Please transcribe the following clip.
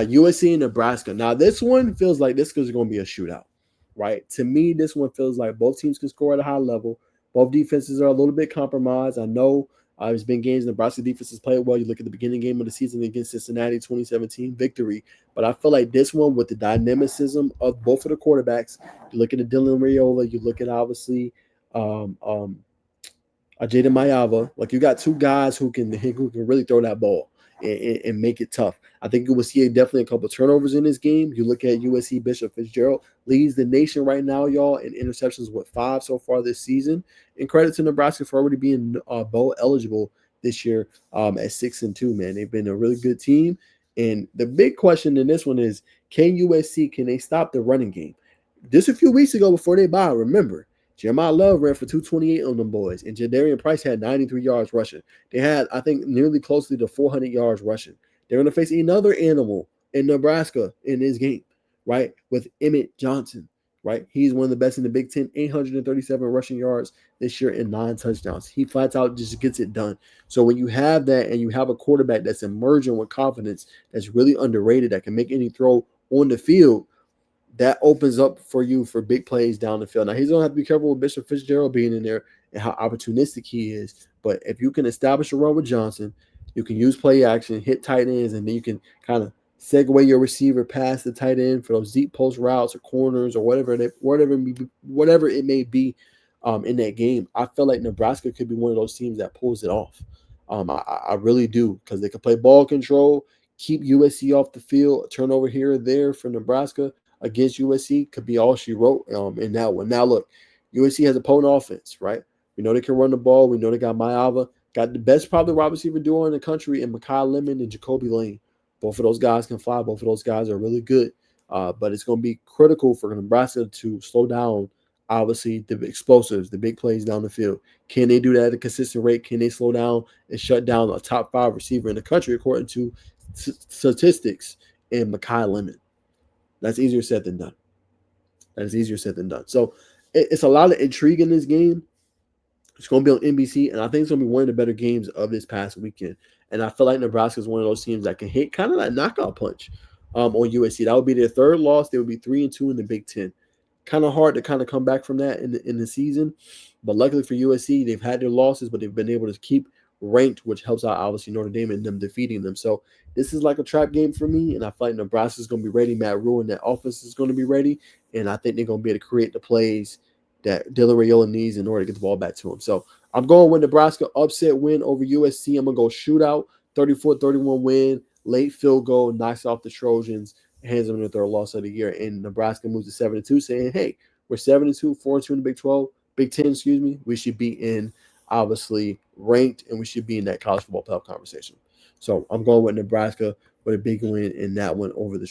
USC and Nebraska. Now, this one feels like this is going to be a shootout, right? To me, this one feels like both teams can score at a high level. Both defenses are a little bit compromised. I know there's been games Nebraska defense has played well. You look at the beginning game of the season against Cincinnati, 2017 victory. But I feel like this one, with the dynamicism of both of the quarterbacks, you look at the Dylan Raiola, you look at obviously um, um, Jaden Mayava. Like, you got two guys who can really throw that ball and make it tough. I think you will see definitely a couple of turnovers in this game. You look at USC Bishop Fitzgerald leads the nation right now, y'all, in interceptions with 5 so far this season. And credit to Nebraska for already being bowl eligible this year at 6-2. Man, they've been a really good team. And the big question in this one is, can USC stop the running game? Just a few weeks ago before they bye, remember, Jeremiah Love ran for 228 on them boys, and Jadarian Price had 93 yards rushing. They had, I think, nearly closely to 400 yards rushing. They're going to face another animal in Nebraska in this game, right, with Emmett Johnson, right? He's one of the best in the Big Ten, 837 rushing yards this year and 9 touchdowns. He flat out just gets it done. So when you have that and you have a quarterback that's emerging with confidence, that's really underrated, that can make any throw on the field, that opens up for you for big plays down the field. Now, he's going to have to be careful with Bishop Fitzgerald being in there and how opportunistic he is. But if you can establish a run with Johnson, you can use play action, hit tight ends, and then you can kind of segue your receiver past the tight end for those deep post routes or corners or whatever it may be in that game. I feel like Nebraska could be one of those teams that pulls it off. I really do, because they can play ball control, keep USC off the field, turnover here or there for Nebraska against USC could be all she wrote in that one. Now, look, USC has a potent offense, right? We know they can run the ball. We know they got Mayava, got the best probably wide receiver duo in the country in Makai Lemon and Jacoby Lane. Both of those guys can fly. Both of those guys are really good. But it's going to be critical for Nebraska to slow down, obviously, the explosives, the big plays down the field. Can they do that at a consistent rate? Can they slow down and shut down a top 5 receiver in the country, according to statistics, in Makai Lemon? That's easier said than done. So it's a lot of intrigue in this game. It's going to be on NBC, and I think it's going to be one of the better games of this past weekend. And I feel like Nebraska is one of those teams that can hit kind of that knockout punch on USC. That would be their 3rd loss. They would be 3-2 in the Big Ten. Kind of hard to kind of come back from that in the season. But luckily for USC, they've had their losses, but they've been able to keep ranked, which helps out obviously Notre Dame and them defeating them. So this is like a trap game for me, and I feel like Nebraska is going to be ready. Matt Rule and that offense is going to be ready, and I think they're going to be able to create the plays that Dylan Raiola needs in order to get the ball back to him. So I'm going with Nebraska upset win over USC. I'm going to go shootout, 34-31 win, late field goal, knocks off the Trojans, hands them their 3rd loss of the year, and Nebraska moves to 7-2, saying, hey, we're 7-2, 4-2 in the Big Ten, we should be in, obviously, ranked, and we should be in that college football playoff conversation. So I'm going with Nebraska with a big win in that one over the